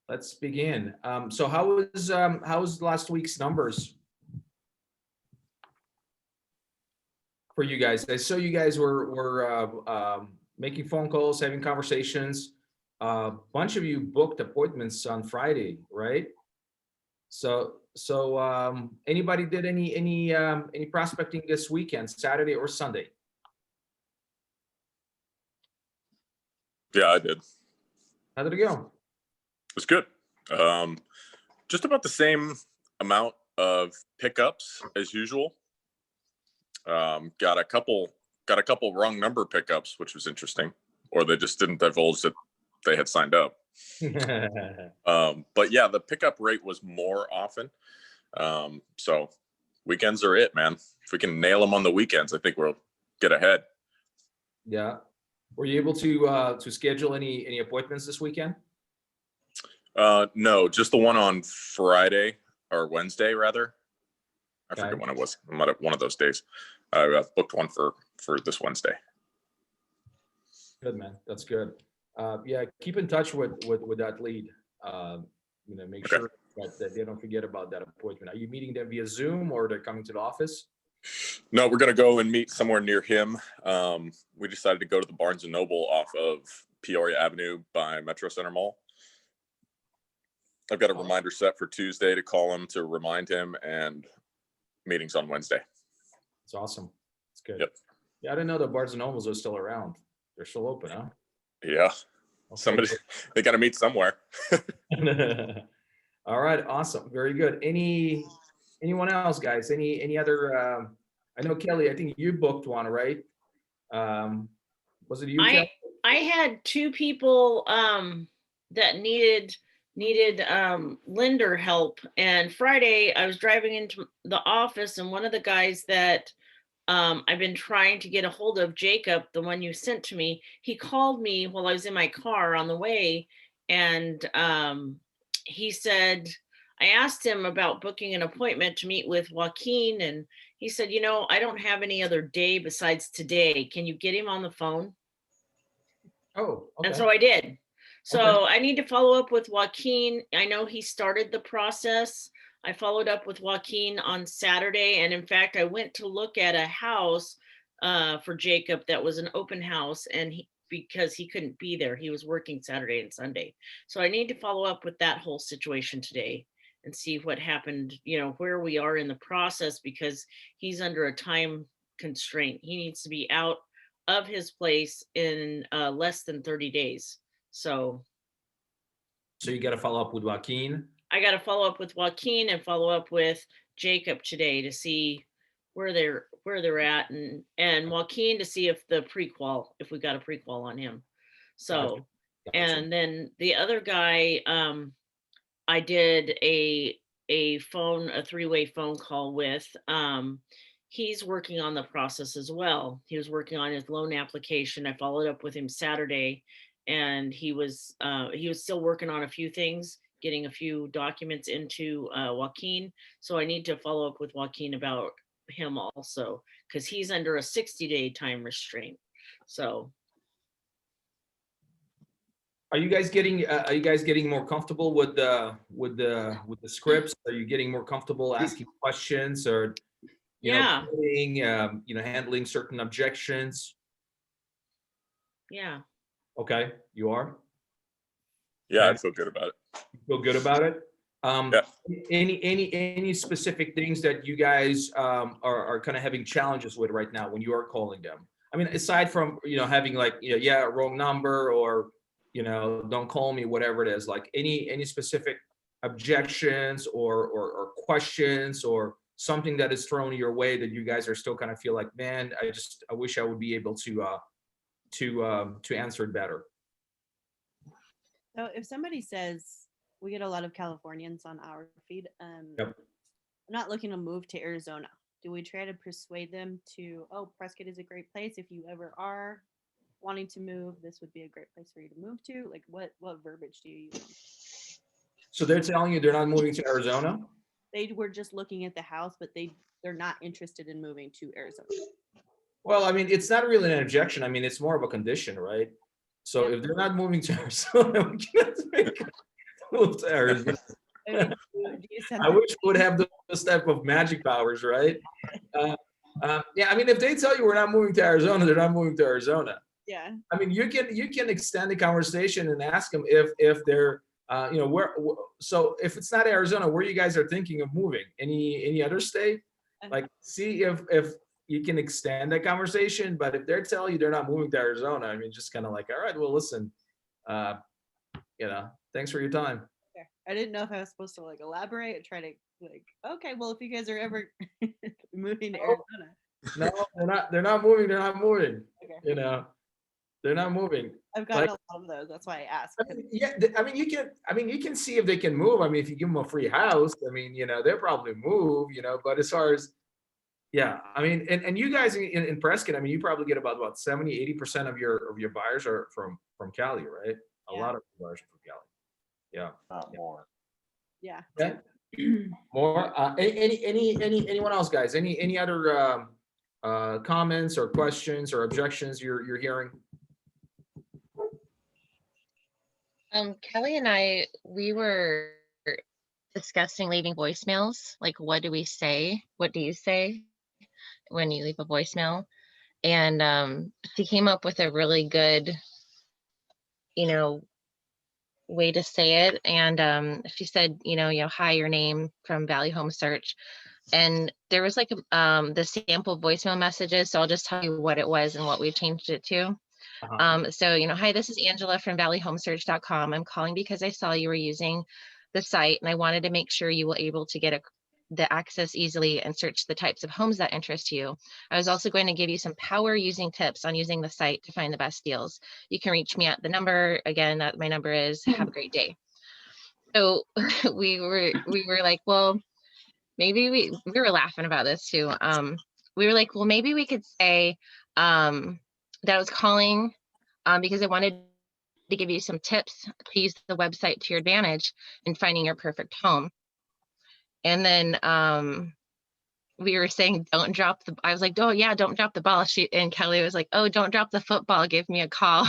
let's begin. So how was last week's numbers for you guys? I saw you guys were making phone calls, having conversations. A bunch of you booked appointments on Friday, right? So anybody did any prospecting this weekend, Saturday or Sunday? Yeah, I did. How did it go? It was good. Just about the same amount of pickups as usual. Got a couple wrong number pickups, which was interesting, or they just didn't divulge that they had signed up. But yeah, the pickup rate was more often. So weekends are it, man. If we can nail them on the weekends, I think we'll get ahead. Yeah. Were you able to schedule any appointments this weekend? No, just the one on Friday or Wednesday, rather. I Okay. forget when it was. One of those days. I booked one for this Wednesday. Good, man. That's good. Yeah, keep in touch with that lead. Make Okay. sure that they don't forget about that appointment. Are you meeting them via Zoom or they're coming to the office? No, we're gonna go and meet somewhere near him. We decided to go to the Barnes and Noble off of Peoria Avenue by Metro Center Mall. I've got a reminder set for Tuesday to call him to remind him, and meetings on Wednesday. It's awesome. It's good. Yep. Yeah, I didn't know that Barnes and Nobles are still around. They're still open, huh? Yeah. Okay. Somebody, they got to meet somewhere. All right, awesome, very good. Anyone else, guys? Any other? I know Kelly. I think you booked one, right? Was it you, Kelly? I had two people that needed lender help, and Friday I was driving into the office, and one of the guys that I've been trying to get a hold of, Jacob, the one you sent to me, he called me while I was in my car on the way, and he said, I asked him about booking an appointment to meet with Joaquin, and he said, I don't have any other day besides today. Can you get him on the phone? Oh, okay. And so I did. So I need to follow up with Joaquin. I know he started the process. I followed up with Joaquin on Saturday. And in fact, I went to look at a house for Jacob that was an open house, and because he couldn't be there, he was working Saturday and Sunday. So I need to follow up with that whole situation today and see what happened, where we are in the process, because he's under a time constraint. He needs to be out of his place in less than 30 days. So you got to follow up with Joaquin. I got to follow up with Joaquin and follow up with Jacob today to see where they're at, and Joaquin to see if if we got a prequal on him. So, Gotcha. And then the other guy, I did a three-way phone call with. He's working on the process as well. He was working on his loan application. I followed up with him Saturday, and he was still working on a few things, getting a few documents into Joaquin. So I need to follow up with Joaquin about him also, because he's under a 60-day time restraint. So are you guys getting more comfortable with the scripts? Are you getting more comfortable asking questions, or handling certain objections? Yeah. Okay, you are? Yeah, I feel good about it. You feel good about it? Yeah. Any specific things that you guys are kind of having challenges with right now when you are calling them? I mean, aside from having wrong number, or don't call me, whatever it is, like any specific objections or questions, or something that is thrown your way that you guys are still kind of feel like, man, I wish I would be able to answer it better. So if somebody says, we get a lot of Californians on our feed, Yep. I'm not looking to move to Arizona. Do we try to persuade them to, Prescott is a great place. If you ever are wanting to move, this would be a great place for you to move to? Like what verbiage do you use? So they're telling you they're not moving to Arizona? They were just looking at the house, but they're not interested in moving to Arizona. Well, I mean, it's not really an objection. I mean, it's more of a condition, right? So if they're not moving to Arizona, move to Arizona. I mean, do you send I them- wish we would have those type of magic powers, right? Yeah, I mean, if they tell you we're not moving to Arizona, they're not moving to Arizona. yeah. I mean, you can extend the conversation and ask them if they're, you know, so if it's not Arizona, where you guys are thinking of moving? Any other state? Like, see if you can extend that conversation. But if they're telling you they're not moving to Arizona, I mean, just kind of like, all right, well, listen, you know, thanks for your time. Fair. I didn't know if I was supposed to like elaborate or try to like, okay, well, if you guys are ever moving to Nope. Arizona, No, they're not moving. They're not moving. okay. You know, they're not moving. I've gotten Like- a lot of those. That's why I asked. I mean, yeah, I mean, you can see if they can move. I mean, if you give them a free house, I mean, you know, they'll probably move, you know, but as far as, yeah, I mean, and you guys in Prescott, I mean, you probably get about 70-80% of your buyers are from Cali, right? A Yeah. lot of buyers are from Cali. Yeah. Not more. Yeah. Okay. More, anyone else, guys? Any other comments or questions or objections you're hearing? Kelly and I, we were discussing leaving voicemails. Like, what do we say? What do you say when you leave a voicemail? And she came up with a really good, you know, way to say it. And she said, hi, your name from Valley Home Search. And there was like the sample voicemail messages. So I'll just tell you what it was and what we changed it to. So, hi, this is Angela from valleyhomesearch.com. I'm calling because I saw you were using the site and I wanted to make sure you were able to get the access easily and search the types of homes that interest you. I was also going to give you some power using tips on using the site to find the best deals. You can reach me at the number. Again, that my number is. Have a great day. So we were like, well, maybe we were laughing about this too. We were like, well, maybe we could say that I was calling because I wanted to give you some tips to use the website to your advantage in finding your perfect home. And then we were saying, I was like, oh yeah, don't drop the ball. And Kelly was like, oh, don't drop the football. Give me a call.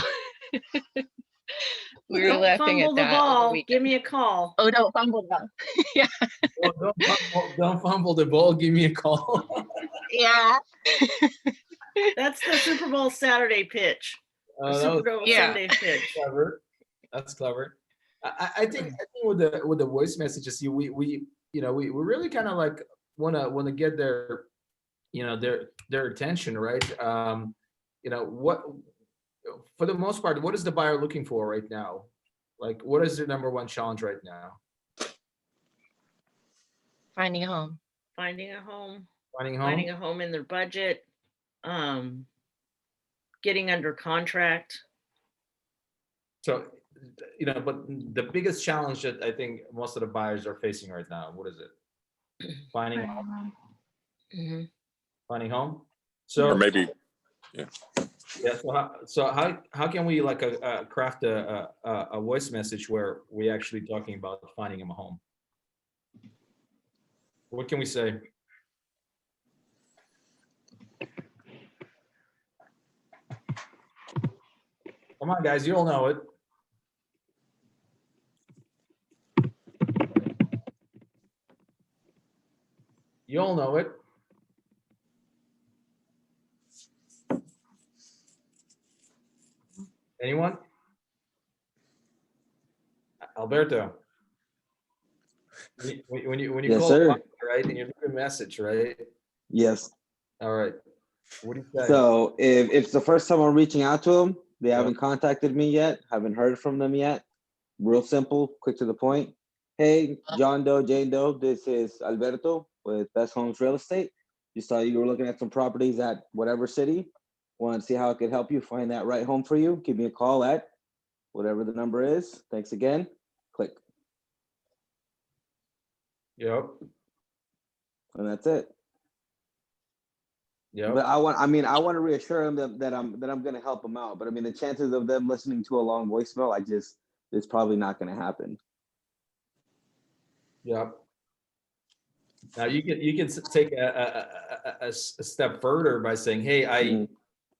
We were Don't laughing fumble at the that. ball. Give me a call. Oh, don't fumble the ball. Yeah. Well, don't fumble the ball. Give me a call. Yeah. That's the Super Bowl Saturday pitch. The That Super was Bowl Yeah. Sunday pitch. clever. That's clever. I think with the voice messages, we really kind of like want to get their attention, right? What for the most part, what is the buyer looking for right now? Like, what is their number one challenge right now? Finding a home. Finding a home. Finding a Finding home. a home in their budget. Getting under contract. So, but the biggest challenge that I think most of the buyers are facing right now, what is it? Finding a home. Mhm. Finding home. Or So maybe, yeah. So how can we like craft a voice message where we actually talking about finding him a home? What can we say? Come on, guys, you all know it. You all know it. Anyone? Alberto. When you Yes, call sir. right, and you leave a message, right? Yes. All right. What do you say? So if it's the first time I'm reaching out to them, they Yeah. haven't contacted me yet, haven't heard from them yet. Real simple, quick to the point. Hey, John Doe, Jane Doe, this is Alberto with Best Homes Real Estate. Just saw you were looking at some properties at whatever city. Want to see how I could help you find that right home for you. Give me a call at whatever the number is. Thanks again. Click. Yep. And that's it. Yep. But I want to reassure them that I'm going to help them out. But I mean, the chances of them listening to a long voicemail, it's probably not going to happen. Yep. Now you can take a step further by saying, hey, Mhm.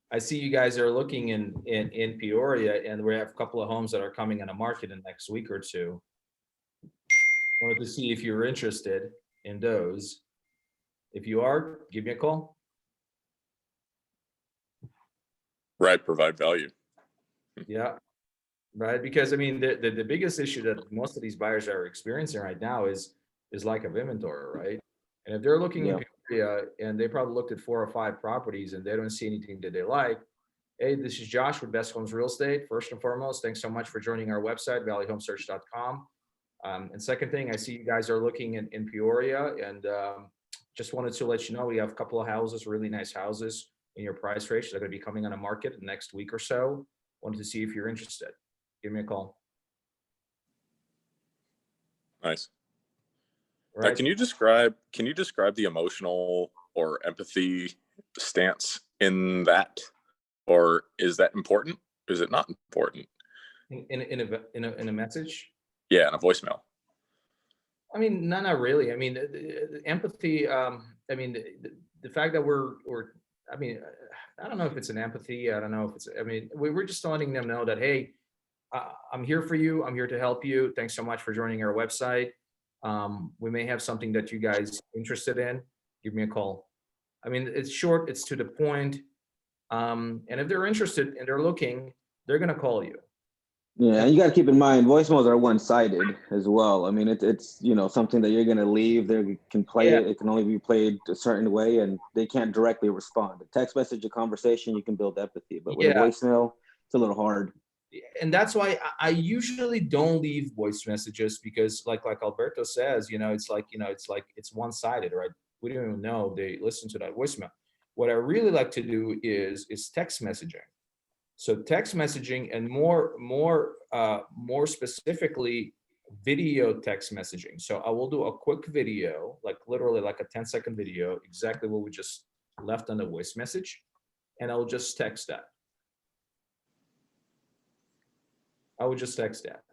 I see you guys are looking in Peoria, and we have a couple of homes that are coming on the market in the next week or two. Wanted to see if you're interested in those. If you are, give me a call. Right, provide value. Yeah. Right. Because I mean, the biggest issue that most of these buyers are experiencing right now is lack of inventory, right? And if they're looking in Yeah. Peoria and they probably looked at 4 or 5 properties and they don't see anything that they like, hey, this is Josh with Best Homes Real Estate. First and foremost, thanks so much for joining our website, valleyhomesearch.com. And second thing, I see you guys are looking in Peoria, and just wanted to let you know we have a couple of houses, really nice houses in your price range. They're going to be coming on the market in the next week or so. Wanted to see if you're interested. Give me a call. Nice. Now, Right. can you describe the emotional or empathy stance in that, or is that important? Is it not important? In a message? Yeah, in a voicemail. I mean, no, not really. I mean, the empathy. I mean, the fact that we're. I mean, I don't know if it's an empathy. I don't know if it's. I mean, we're just letting them know that, hey, I'm here for you. I'm here to help you. Thanks so much for joining our website. We may have something that you guys interested in. Give me a call. I mean, it's short. It's to the point. And if they're interested and they're looking, they're gonna call you. Yeah, and you got to keep in mind voicemails are one-sided as well. I mean, it's something that you're gonna leave. They can play Yeah. it. It can only be played a certain way, and they can't directly respond. A text message, a conversation, you can build empathy, but with a Yeah. voicemail, it's a little hard. And that's why I usually don't leave voice messages, because like Alberto says, it's one-sided, right? We don't even know they listen to that voicemail. What I really like to do is text messaging. So text messaging, and more specifically, video text messaging. So I will do a quick video, like literally like a 10-second video, exactly what we just left on the voice message, and I'll just text that. I would just text that.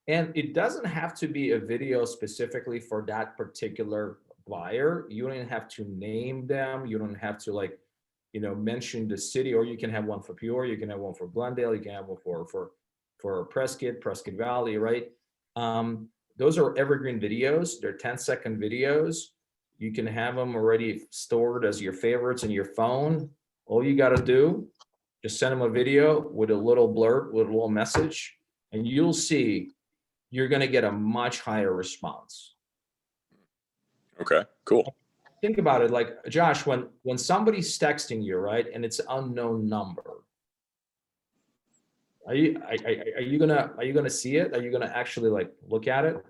And it doesn't have to be a video specifically for that particular buyer. You don't have to name them. You don't have to mention the city, or you can have one for Peoria, you can have one for Glendale, you can have one for Prescott Valley, right? Those are evergreen videos. They're 10-second videos. You can have them already stored as your favorites in your phone. All you got to do, just send them a video with a little blurb, with a little message, and you'll see you're going to get a much higher response. Okay, cool. Think about it, like, Josh, when somebody's texting you, right, and it's an unknown number, are you gonna see it? Are you gonna actually look at it?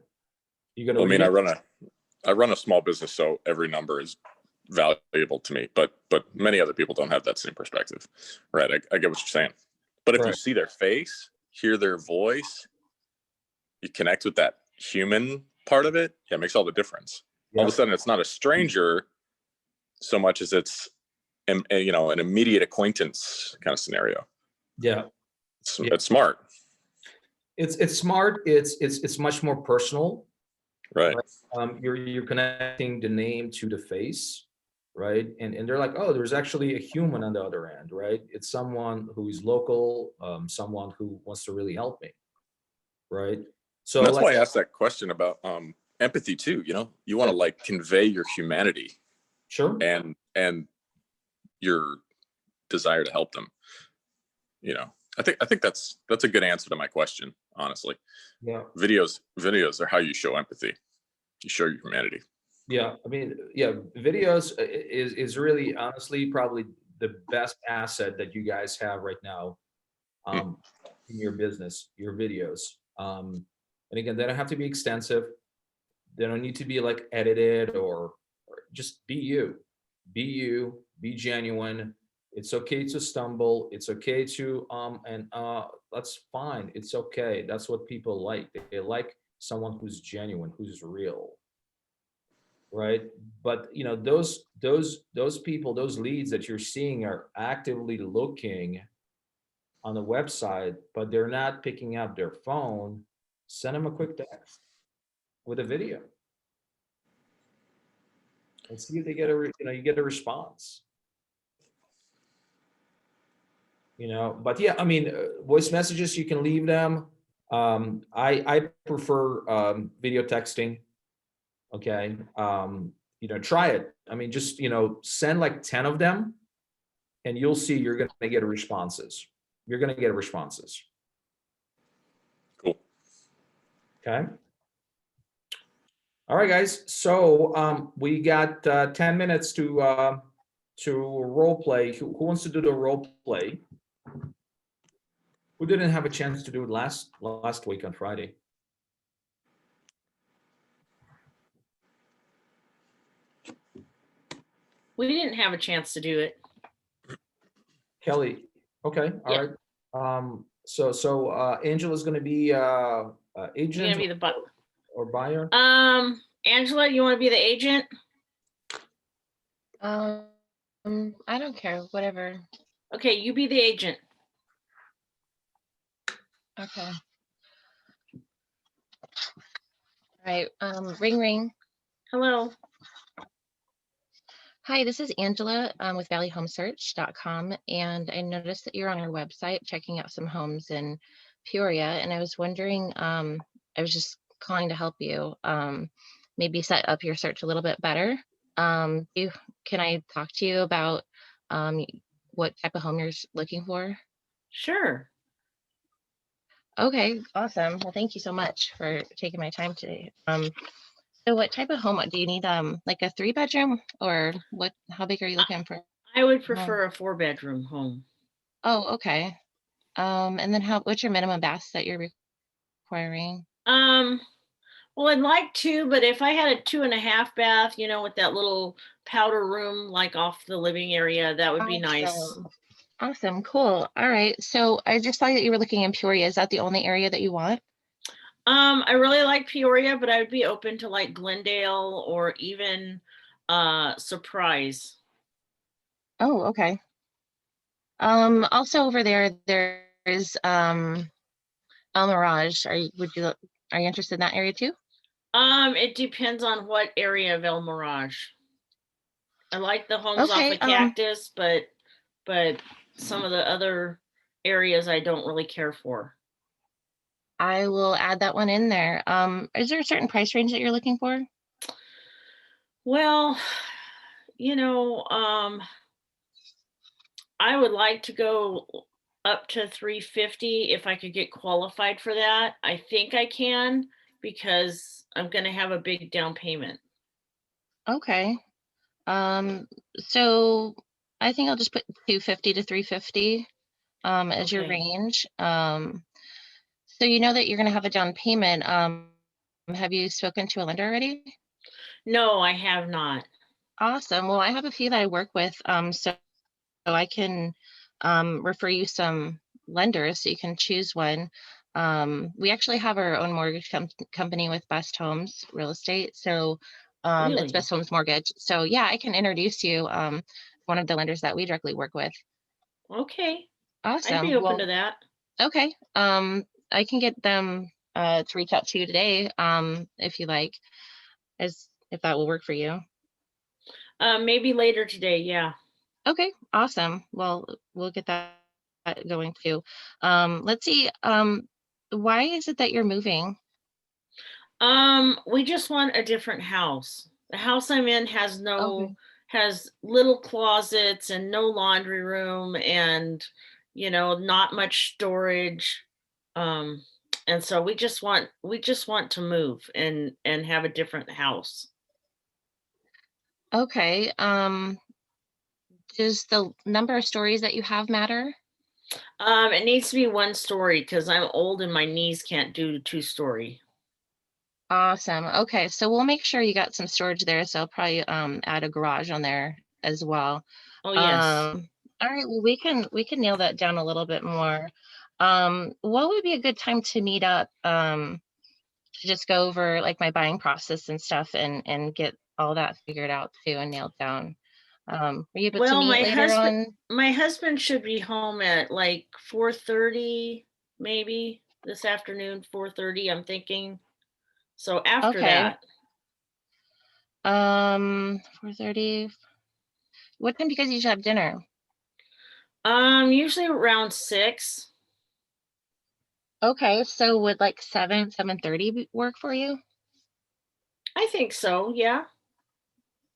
You gonna? I mean, read it? I run a small business, so every number is valuable to me, but many other people don't have that same perspective, right? I get what you're saying, but if you Right. see their face, hear their voice, you connect with that human part of it, yeah, it makes all the difference. All of a sudden, it's not a stranger so much as it's an immediate acquaintance kind of scenario. Yeah, It's smart, it's smart. It's much more personal. right? You're connecting the name to the face, right? And they're like, oh, there's actually a human on the other end, right? It's someone who is local, someone who wants to really help me, right? So And that's why I asked that question about empathy too. You want to convey your humanity sure. and your desire to help them. I think that's a good answer to my question, honestly. Yeah. Videos are how you show empathy. You show your humanity. Yeah, I mean, yeah, videos is really, honestly, probably the best asset that you guys have right now in your business, your videos. And again, they don't have to be extensive. They don't need to be edited, or just be you. Be genuine. It's okay to stumble. It's okay to that's fine. It's okay. That's what people like. They like someone who's genuine, who's real. Right. But those people, those leads that you're seeing are actively looking on the website, but they're not picking up their phone. Send them a quick text with a video and see if they get you get a response. But yeah, I mean, voice messages, you can leave them. I prefer video texting. Okay. Try it. I mean, just, send like 10 of them and you'll see you're going to get responses. You're going to get responses. Cool. Okay. All right, guys. So we got 10 minutes to role play. Who wants to do the role play? Who didn't have a chance to do it last week on Friday? We didn't have a chance to do it. Kelly. Okay. All Yeah. right. So Angela's going to be You're agent gonna be the but. or buyer. Angela, you want to be the agent? I don't care, whatever. Okay, you be the agent. Okay. All right, ring ring. Hello. Hi, this is Angela with valleyhomesearch.com, and I noticed that you're on our website checking out some homes in Peoria, and I was wondering, I was just calling to help you maybe set up your search a little bit better. Can I talk to you about what type of home you're looking for? Sure. Okay, awesome. Well, thank you so much for taking my time today. So what type of home do you need? Like a 3-bedroom, or what? How big are you looking for? I would prefer a 4-bedroom home. Oh, okay. And then what's your minimum baths that you're requiring? Well, I'd like 2, but if I had a 2.5 bath, with that little powder room like off the living area, that would be nice. Awesome, cool. All right. So I just saw that you were looking in Peoria. Is that the only area that you want? I really like Peoria, but I would be open to like Glendale or even Surprise. Oh, okay. Also over there is El Mirage. Are you interested in that area too? It depends on what area of El Mirage. I like the homes off Okay, of Cactus, but some of the other areas I don't really care for. I will add that one in there. Is there a certain price range that you're looking for? Well, I would like to go up to 350 if I could get qualified for that. I think I can because I'm going to have a big down payment. Okay. So I think I'll just put 250 to 350 as your Okay. range. So you know that you're going to have a down payment. Have you spoken to a lender already? No, I have not. Awesome. Well, I have a few that I work with, so I can refer you some lenders so you can choose one. We actually have our own mortgage company with Best Homes Real Estate, so Really? it's Best Homes Mortgage. So yeah, I can introduce you one of the lenders that we directly work with. Okay. Awesome. I'd be open Well, to that. okay. I can get them to reach out to you today if you like, if that will work for you. Maybe later today. Yeah. Okay, awesome. Well, we'll get that going too. Let's see. Why is it that you're moving? We just want a different house. The house I'm in has Okay. has little closets and no laundry room and not much storage. And so we just want to move and have a different house. Okay. Does the number of stories that you have matter? It needs to be 1 story because I'm old and my knees can't do 2-story. Awesome. Okay, so we'll make sure you got some storage there. So I'll probably add a garage on there as well. Oh yes. All right, well we can nail that down a little bit more. What would be a good time to meet up to just go over like my buying process and stuff and get all that figured out too and nailed down? Were you able to Well, meet later on? my husband should be home at like 4:30 maybe this afternoon, 4:30 I'm thinking. So after Okay. that. 4:30. What time do you guys usually have dinner? Usually around 6. Okay, so would like 7:30 work for you? I think so, yeah.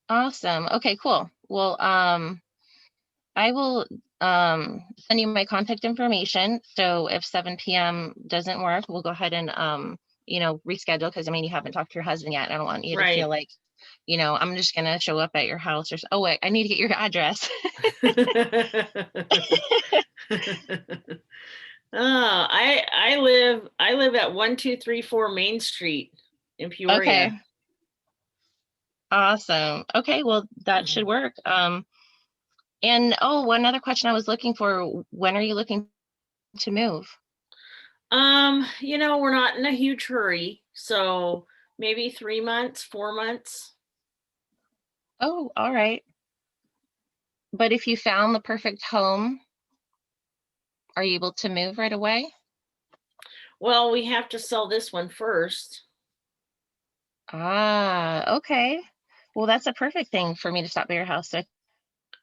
Awesome. Okay, cool. Well, I will send you my contact information. So if 7 p.m. doesn't work, we'll go ahead and reschedule, because I mean you haven't talked to your husband yet. I don't want you to feel Right. like, I'm just gonna show up at your house oh wait, I need to get your address. I live at 1234 Main Street in Okay. Peoria. Awesome. Okay, well that should work. And one other question I was looking for, when are you looking to move? We're not in a huge hurry, so maybe 3 months, 4 months. Oh, all right. But if you found the perfect home, are you able to move right away? Well, we have to sell this one first. Ah, okay. Well, that's a perfect thing for me to stop by your house so I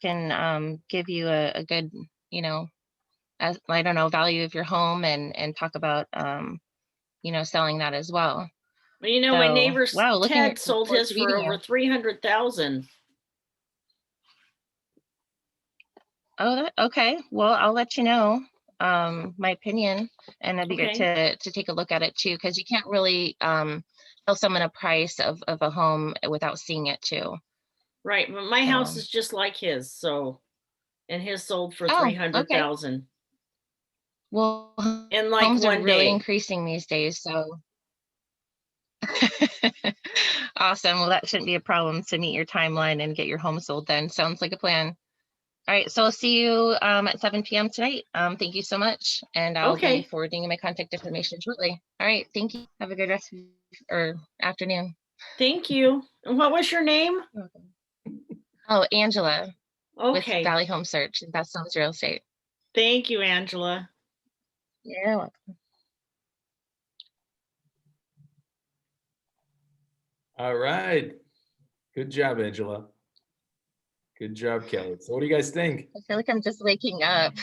can give you a good, as I don't know, value of your home and talk about selling that as well. But my So, neighbor wow, looking Ted sold forward his to for meeting over you. 300,000. Oh, okay. Well, I'll let you know my opinion, and it'd be good Okay. to take a look at it too, because you can't really tell someone a price of a home without seeing it too. Right, but my house So, is just like his, and his sold for oh, okay. 300,000 Well, in like homes are one really day. increasing these days, so awesome. Well, that shouldn't be a problem to meet your timeline and get your home sold then. Sounds like a plan. All right, so I'll see you at 7 p.m. tonight. Thank you so much, and I'll be Okay, forwarding you my contact information shortly. All right, thank you. Have a good rest of or afternoon. thank you. And what was your name? You're welcome. Oh, Angela with Okay, Valley Home Search. Best Homes Real Estate. thank you, Angela. You're welcome. All right. Good job, Angela. Good job, Kelly. So what do you guys think? I feel like I'm just waking up.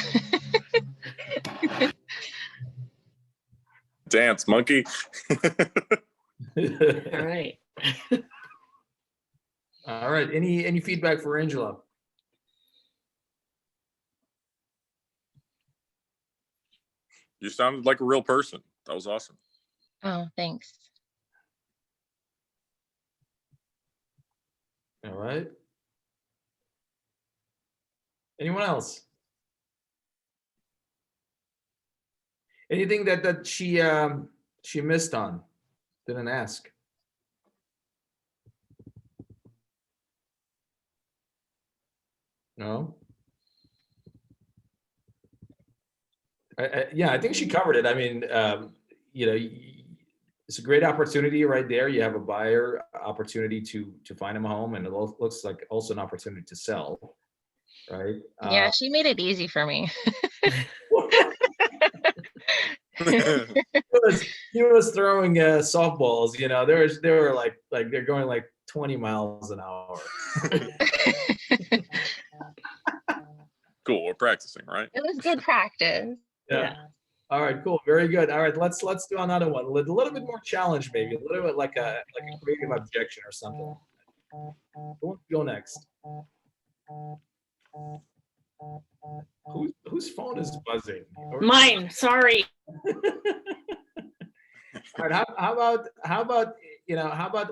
Dance, monkey. All right. All right. Any feedback for Angela? You sounded like a real person. That was awesome. Oh, thanks. All right. Anyone else? Anything that she missed on? Didn't ask. No? Yeah, I think she covered it. I mean, it's a great opportunity right there. You have a buyer opportunity to find him a home, and it looks like also an opportunity to sell, right? Yeah, she made it easy for me. He was throwing softballs. They were like they're going like 20 miles an hour. Cool. We're practicing, right? It was good practice. Yeah. All right, cool. Very good. All right, let's do another one. A little bit more challenge, maybe. A little bit like a creative objection or something. Who wants to go next? Whose phone is buzzing? Mine, sorry. All right, how about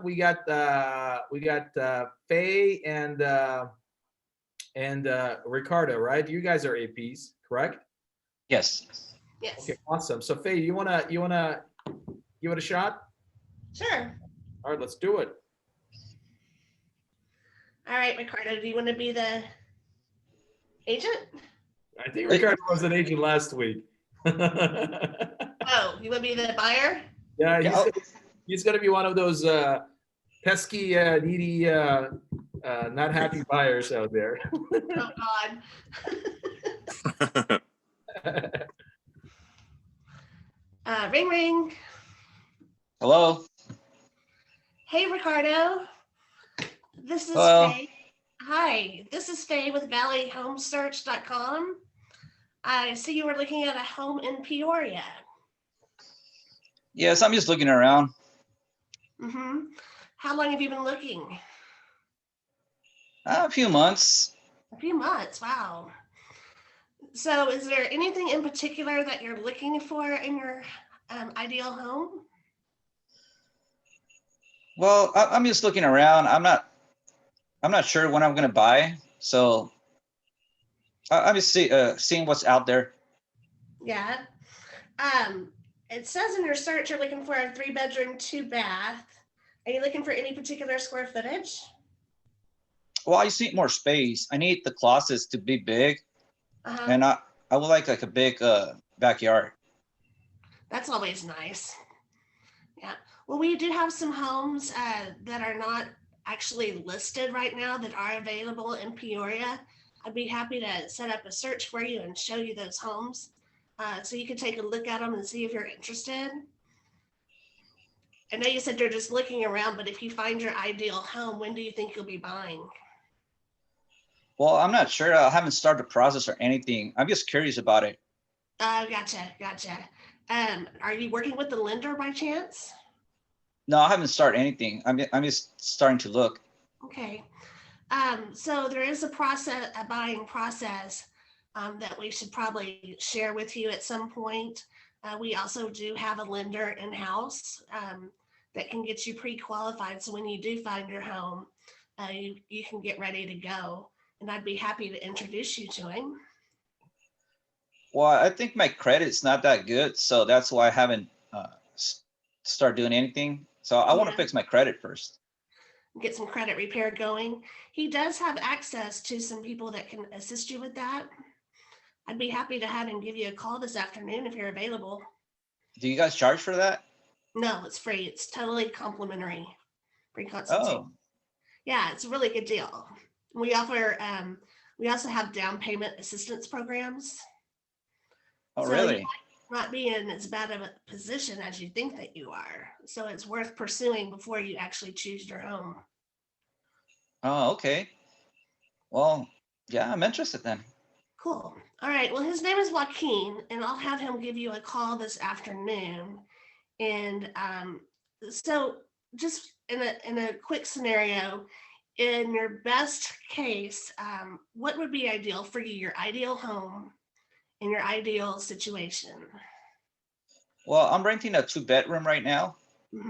we got Faye and Ricardo, right? You guys are APs, correct? Yes. Yes. Okay, awesome. So Faye, you wanna give it a shot? Sure. All right, let's do it. All right, Ricardo, do you want to be the agent? I think Ricardo was an agent last week. Oh, you want to be the buyer? Yeah, he's gonna be one of those pesky, needy, not happy buyers out there. Oh, God. Ring, ring. Hello. Hey, Ricardo. This is Hello. Faye. Hi, this is Faye with valleyhomesearch.com. I see you were looking at a home in Peoria. Yes, I'm just looking around. Mm-hmm. How long have you been looking? A few months. A few months. Wow. So, is there anything in particular that you're looking for in your ideal home? Well, I'm just looking around. I'm not sure when I'm gonna buy, so I'm just seeing what's out there. Yeah. It says in your search you're looking for a 3-bedroom, 2-bath. Are you looking for any particular square footage? Well, I just need more space. I need the closets to be big, Uh-huh. and I would like a big backyard. That's always nice. Yeah. Well, we do have some homes that are not actually listed right now that are available in Peoria. I'd be happy to set up a search for you and show you those homes so you can take a look at them and see if you're interested. I know you said you're just looking around, but if you find your ideal home, when do you think you'll be buying? Well, I'm not sure. I haven't started the process or anything. I'm just curious about it. Gotcha. Are you working with the lender by chance? No, I haven't started anything. I'm just starting to look. Okay. So there is a buying process that we should probably share with you at some point. We also do have a lender in-house that can get you pre-qualified. So when you do find your home, you can get ready to go. And I'd be happy to introduce you to him. Well, I think my credit's not that good, so that's why I haven't started doing anything. So I want to Yeah. fix my credit first. Get some credit repair going. He does have access to some people that can assist you with that. I'd be happy to have him give you a call this afternoon if you're available. Do you guys charge for that? No, it's free. It's totally complimentary. Free consultation. Oh, Yeah, it's a really good deal. We offer, we also have down payment assistance programs. oh, So really? you might not be in as bad of a position as you think that you are. So it's worth pursuing before you actually choose your home. Oh, okay. Well, yeah, I'm interested then. Cool. All right. Well, his name is Joaquin, and I'll have him give you a call this afternoon. And so, just in a quick scenario, in your best case, what would be ideal for you? Your ideal home in your ideal situation. Well, I'm renting a 2-bedroom right now.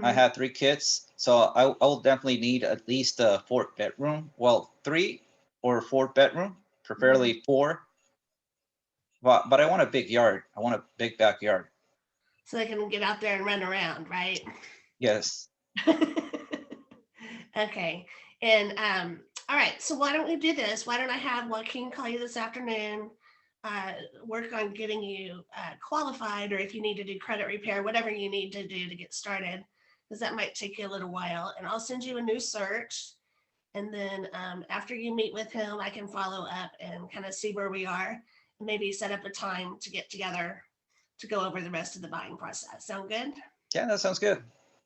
I Mhm. have 3 kids, so I will definitely need at least a 4th bedroom. Well, 3 or 4th bedroom, preferably 4. But I want a big yard. I want a big backyard. So they can get out there and run around, right? Yes. Okay. And all right. So why don't we do this? Why don't I have Joaquin call you this afternoon? Work on getting you qualified, or if you need to do credit repair, whatever you need to do to get started, because that might take you a little while. And I'll send you a new search. And then after you meet with him, I can follow up and kind of see where we are, and maybe set up a time to get together to go over the rest of the buying process. Sound good? Yeah, that sounds good.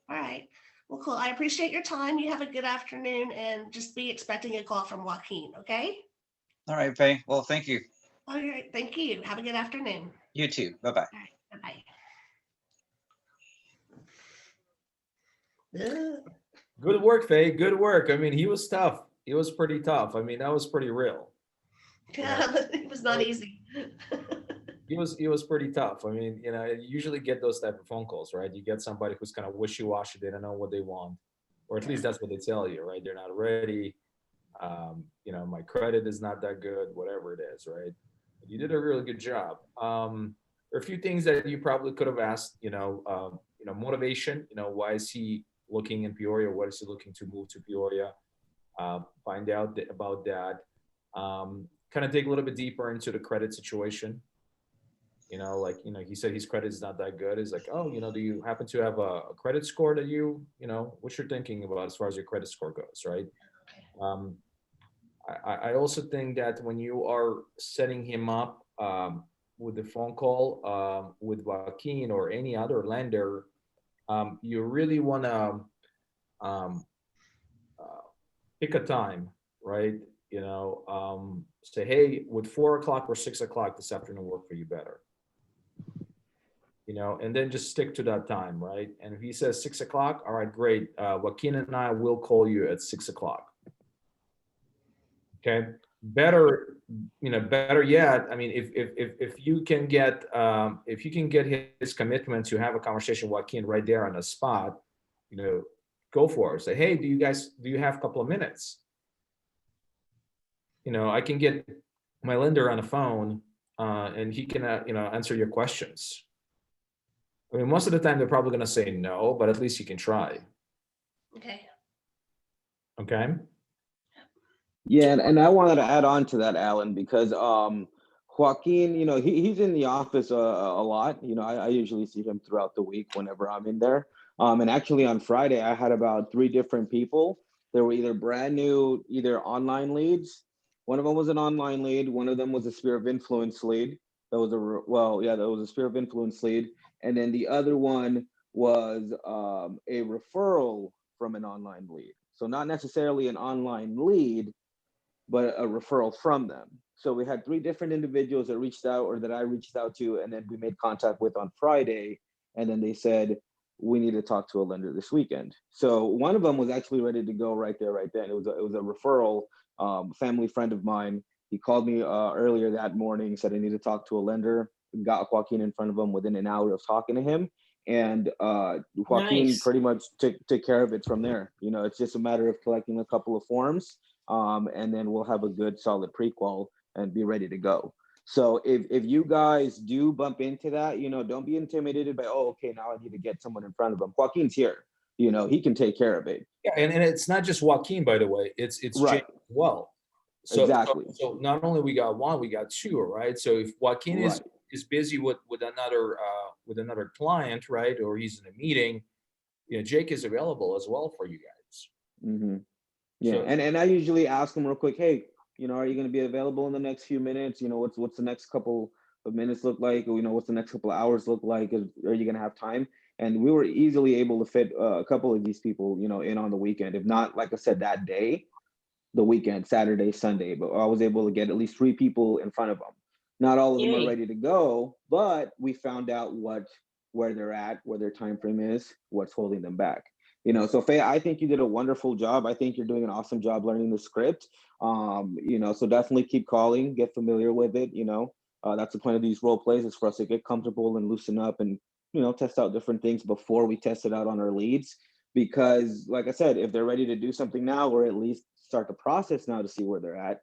All right. Well, cool. I appreciate your time. You have a good afternoon, and just be expecting a call from Joaquin, okay? All right, Faye. Well, thank you. All right. Thank you. Have a good afternoon. You too. Bye-bye. All right. Bye-bye. Good work, Faye. Good work. I mean, he was tough. He was pretty tough. I mean, that was pretty real. Yeah, it was not easy. He was pretty tough. I mean, you usually get those type of phone calls, right? You get somebody who's kind of wishy-washy, they don't know what they want, or at least that's what they tell you, right? They're not ready. My credit is not that good, whatever it is, right? You did a really good job. There are a few things that you probably could have asked, motivation, why is he looking in Peoria? What is he looking to move to Peoria? Find out about that. Kind of dig a little bit deeper into the credit situation. He said his credit is not that good. It's like, oh, do you happen to have a credit score that what you're thinking about as far as your credit score goes, right? I also think that when you are setting him up with the phone call with Joaquin or any other lender, you really want to pick a time, right? Say, hey, would 4 o'clock or 6 o'clock this afternoon work for you better? and then just stick to that time, right? And if he says 6 o'clock, all right, great. Joaquin and I will call you at 6 o'clock. Okay. Better, better yet, I mean, if you can get his commitment to have a conversation with Joaquin right there on the spot, go for it. Say, hey, do you have a couple of minutes? I can get my lender on the phone, and he can, answer your questions. I mean, most of the time they're probably going to say no, but at least you can try. Okay. Okay. Yeah, and I wanted to add on to that, Alan, because Joaquin, he's in the office a lot. I usually see him throughout the week whenever I'm in there. And actually on Friday, I had about 3 different people. They were either brand new, either online leads. One of them was an online lead. One of them was a sphere of influence lead. That was that was a sphere of influence lead. And then the other one was a referral from an online lead. So not necessarily an online lead, but a referral from them. So we had 3 different individuals that reached out, or that I reached out to, and then we made contact with on Friday. And then they said, we need to talk to a lender this weekend. So one of them was actually ready to go right there, right then. It was a referral, family friend of mine. He called me earlier that morning, said I need to talk to a lender. Got Joaquin in front of him within an hour of talking to him. And Joaquin Nice. pretty much took care of it from there. It's just a matter of collecting a couple of forms. And then we'll have a good solid prequel and be ready to go. So if you guys do bump into that, don't be intimidated by, oh, okay, now I need to get someone in front of him. Joaquin's here, he can take care of it. Yeah, and it's not just Joaquin, by the way. It's Right. Jake as well. So, Exactly. so not only we got one, we got 2, right? So if Joaquin Right. is busy with another client, right, or he's in a meeting, Jake is available as well for you guys. Mm-hmm. Yeah, So- and I usually ask them real quick, hey, are you going to be available in the next few minutes? What's the next couple of minutes look like? Or, what's the next couple of hours look like? Are you going to have time? And we were easily able to fit a couple of these people, in on the weekend. If not, like I said, that day, the weekend, Saturday, Sunday, but I was able to get at least 3 people in front of them. Not all of them Yay. are ready to go, but we found out where they're at, where their time frame is, what's holding them back. So Faye, I think you did a wonderful job. I think you're doing an awesome job learning the script. So definitely keep calling, get familiar with it. That's the point of these role plays, is for us to get comfortable and loosen up and, test out different things before we test it out on our leads. Because like I said, if they're ready to do something now, or at least start the process now to see where they're at,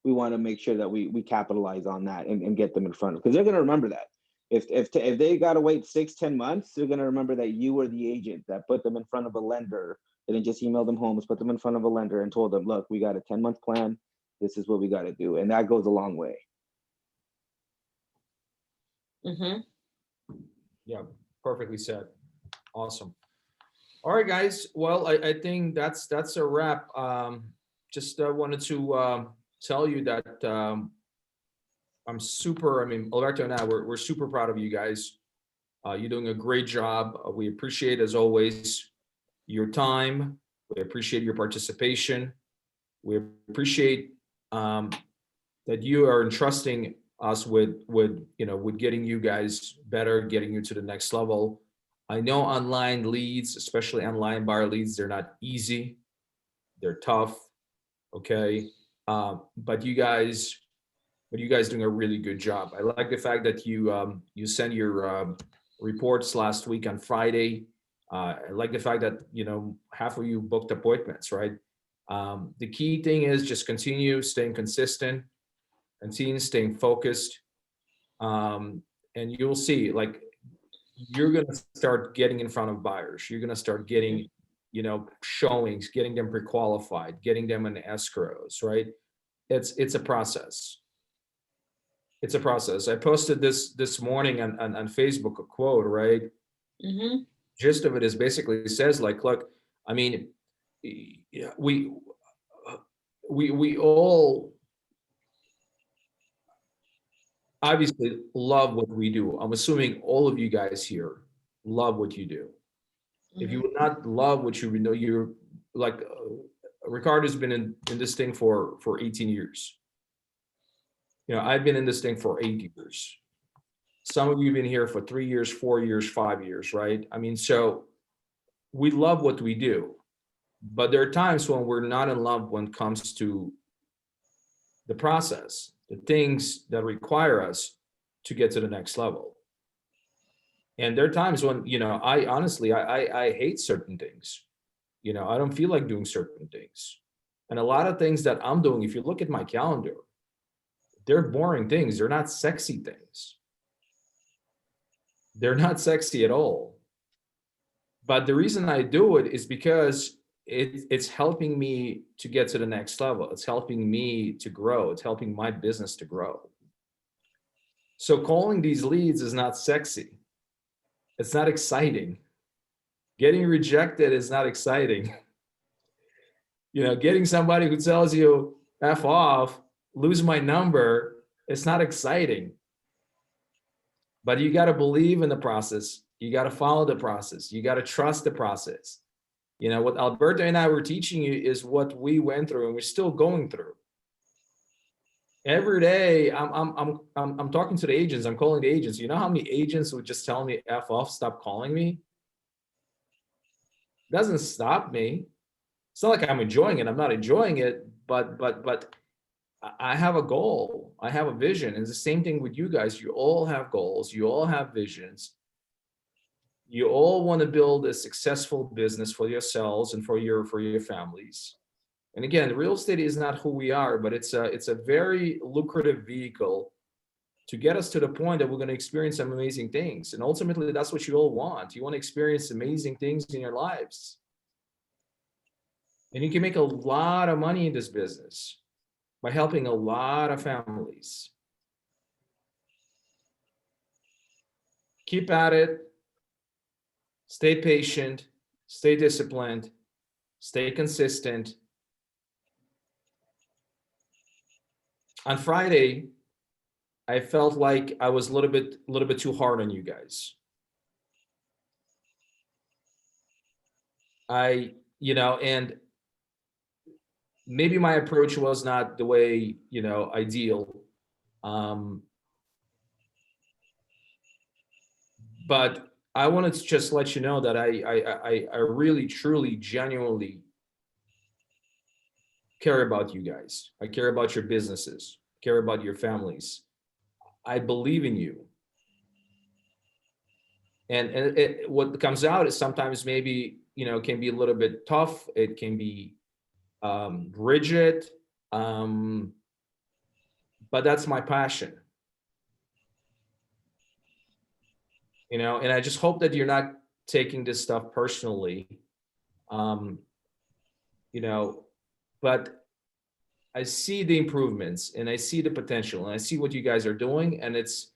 we want to make sure that we capitalize on that and get them in front of, because they're going to remember that. If they got to wait 6-10 months, they're going to remember that you were the agent that put them in front of a lender. They didn't just email them homes, put them in front of a lender and told them, look, we got a 10-month plan. This is what we got to do. And that goes a long way. Mm-hmm. Yeah, perfectly said. Awesome. All right, guys. Well, I think that's a wrap. Just wanted to tell you that Alberto and I, we're super proud of you guys. You're doing a great job. We appreciate, as always, your time. We appreciate your participation. We appreciate that you are entrusting us with getting you guys better, getting you to the next level. I know online leads, especially online buyer leads, they're not easy. They're tough. Okay. But you guys doing a really good job. I like the fact that you sent your reports last week on Friday. I like the fact that half of you booked appointments, right? The key thing is just continue staying consistent, continue staying focused, and you'll see, like, you're gonna start getting in front of buyers. You're gonna start getting, showings, getting them pre-qualified, getting them in escrows, right? It's a process. It's a process. I posted this morning on Facebook, a quote, right? Mm-hmm. Gist of it is basically says, like, look, I mean, yeah, we all obviously love what we do. I'm assuming all of you guys here love what you do. If you would not love what you know, you're like, Ricardo's been in this thing for 18 years. I've been in this thing for 8 years. Some of you have been here for 3 years, 4 years, 5 years, right? I mean, so we love what we do, but there are times when we're not in love when it comes to the process, the things that require us to get to the next level. And there are times when, I honestly, I hate certain things. I don't feel like doing certain things. And a lot of things that I'm doing, if you look at my calendar, they're boring things. They're not sexy things. They're not sexy at all. But the reason I do it is because it's helping me to get to the next level. It's helping me to grow. It's helping my business to grow. So calling these leads is not sexy. It's not exciting. Getting rejected is not exciting. Getting somebody who tells you F off, lose my number, it's not exciting. But you got to believe in the process. You got to follow the process. You got to trust the process. What Alberto and I were teaching you is what we went through and we're still going through. Every day I'm talking to the agents. I'm calling the agents. You know how many agents would just tell me F off, stop calling me? It doesn't stop me. It's not like I'm enjoying it. I'm not enjoying it, but I have a goal. I have a vision. And it's the same thing with you guys. You all have goals. You all have visions. You all want to build a successful business for yourselves and for your families. And again, real estate is not who we are, but it's a very lucrative vehicle to get us to the point that we're going to experience some amazing things. And ultimately, that's what you all want. You want to experience amazing things in your lives. And you can make a lot of money in this business by helping a lot of families. Keep at it. Stay patient, stay disciplined, stay consistent. On Friday, I felt like I was a little bit too hard on you guys. And maybe my approach was not the way, ideal. But I wanted to just let you know that I really, truly, genuinely care about you guys. I care about your businesses, care about your families. I believe in you. And what comes out is sometimes maybe, can be a little bit tough. It can be rigid. But that's my passion. And I just hope that you're not taking this stuff personally. But I see the improvements and I see the potential and I see what you guys are doing, and it's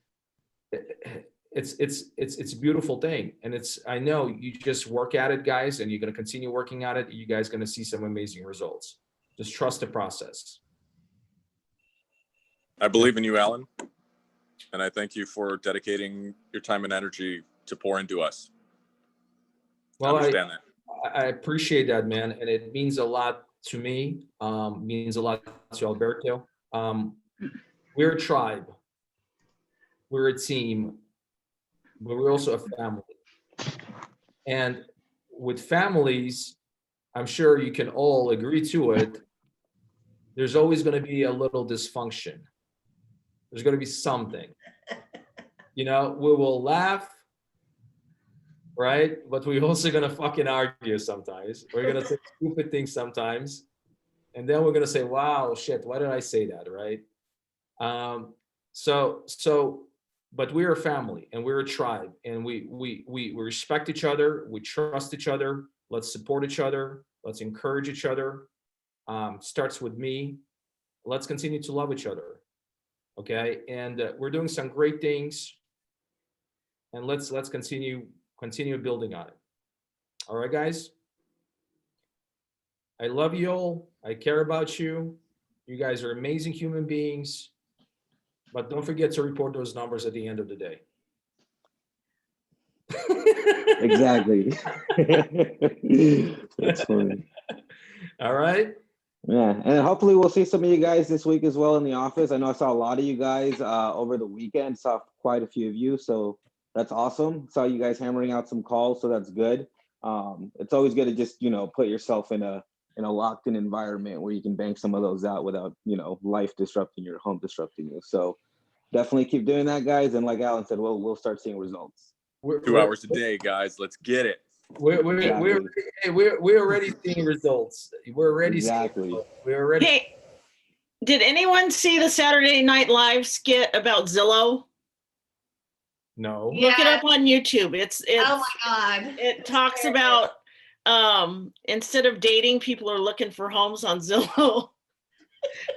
a beautiful thing. And I know you just work at it, guys, and you're going to continue working at it. You guys are going to see some amazing results. Just trust the process. I believe in you, Alan. And I thank you for dedicating your time and energy to pour into us. Well, Understand that. I appreciate that, man. And it means a lot to me, means a lot to Alberto. We're a tribe. We're a team, but we're also a family. And with families, I'm sure you can all agree to it, there's always going to be a little dysfunction. There's going to be something. We will laugh, right? But we're also going to fucking argue sometimes. We're going to say stupid things sometimes. And then we're going to say, wow, shit, why did I say that, right? But we're a family and we're a tribe, and we respect each other. We trust each other. Let's support each other. Let's encourage each other. Starts with me. Let's continue to love each other. Okay. And we're doing some great things, and let's continue building on it. All right, guys. I love you all. I care about you. You guys are amazing human beings, but don't forget to report those numbers at the end of the day. Exactly. That's funny. All right. Yeah, and hopefully we'll see some of you guys this week as well in the office. I know I saw a lot of you guys over the weekend, saw quite a few of you, so that's awesome. Saw you guys hammering out some calls, so that's good. It's always good to just, put yourself in a locked in environment where you can bank some of those out without, life disrupting your home disrupting you. So definitely keep doing that, guys. And like Alan said, we'll start seeing results. 2 hours a day, guys. Let's get it. We're already seeing results. We're already Exactly. We're already. Hey, did anyone see the Saturday Night Live skit about Zillow? No. Look it up on YouTube. It's Oh my God. it talks about instead of dating, people are looking for homes on Zillow.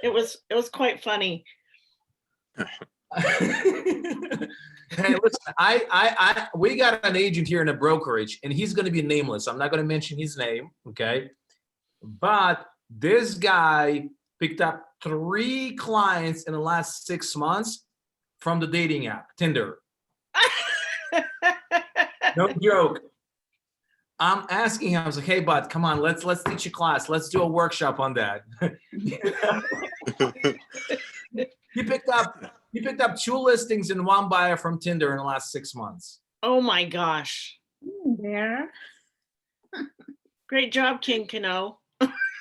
It was quite funny. Hey, listen, we got an agent here in a brokerage, and he's going to be nameless. I'm not going to mention his name, okay? But this guy picked up 3 clients in the last 6 months from the dating app, Tinder. No joke. I'm asking him, I was like, hey, bud, come on, let's teach a class. Let's do a workshop on that. He picked up 2 listings and 1 buyer from Tinder in the last 6 months. Oh my gosh. There. Great job, King Cano.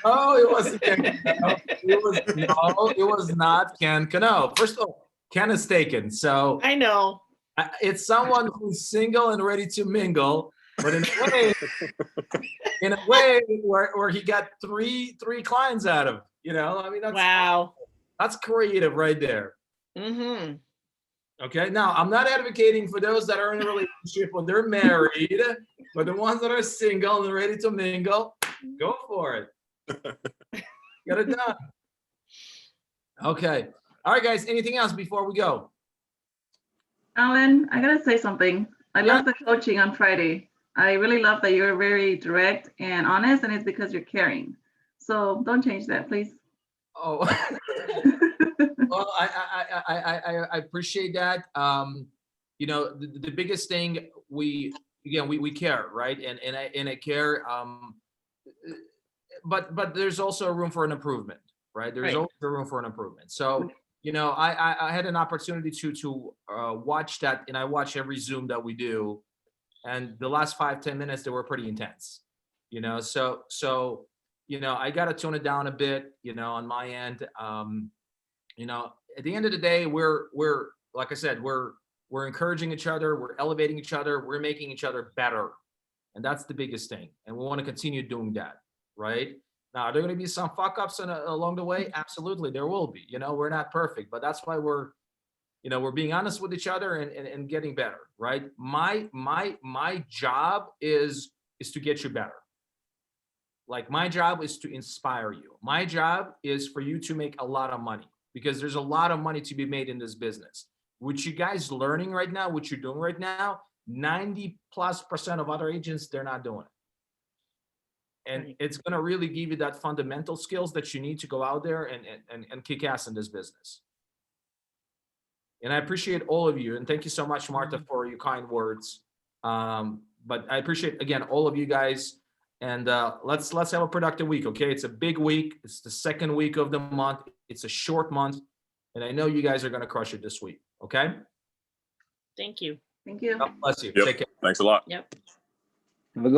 Oh, it wasn't Ken Cano. It was not Ken Cano. First of all, Ken is taken. So I know. it's someone who's single and ready to mingle, but in a way where he got three clients out of, I mean, Wow. that's creative right there. Mm-hmm. Okay. Now, I'm not advocating for those that are in a relationship or they're married, but the ones that are single and ready to mingle, go for it. Get it done. Okay. All right, guys. Anything else before we go? Alan, I gotta say something. I Yeah. love the coaching on Friday. I really love that you're very direct and honest, and it's because you're caring. So don't change that, please. Oh, well, I appreciate that. The biggest thing we care, right? And I care. But there's also a room for an improvement, right? There's Right. always a room for an improvement. So, I had an opportunity to watch that, and I watch every Zoom that we do, and the last 5-10 minutes they were pretty intense, so I got to tone it down a bit, on my end. At the end of the day, we're like I said, we're encouraging each other, we're elevating each other, we're making each other better, and that's the biggest thing. And we want to continue doing that, right? Now, are there going to be some fuck ups along the way? Absolutely, there will be. We're not perfect, but that's why we're being honest with each other and getting better, right? My job is to get you better. Like, my job is to inspire you. My job is for you to make a lot of money, because there's a lot of money to be made in this business. What you guys learning right now, what you're doing right now, 90+% of other agents, they're not doing it. And Right. it's going to really give you that fundamental skills that you need to go out there and kick ass in this business. And I appreciate all of you. And thank you so much, Martha, for your kind words. But I appreciate, again, all of you guys. And let's have a productive week, okay? It's a big week. It's the 2nd week of the month. It's a short month. And I know you guys are going to crush it this week, okay? Thank you. Thank you. God bless you. Yep. Take care. Thanks a lot. Yep. Have a good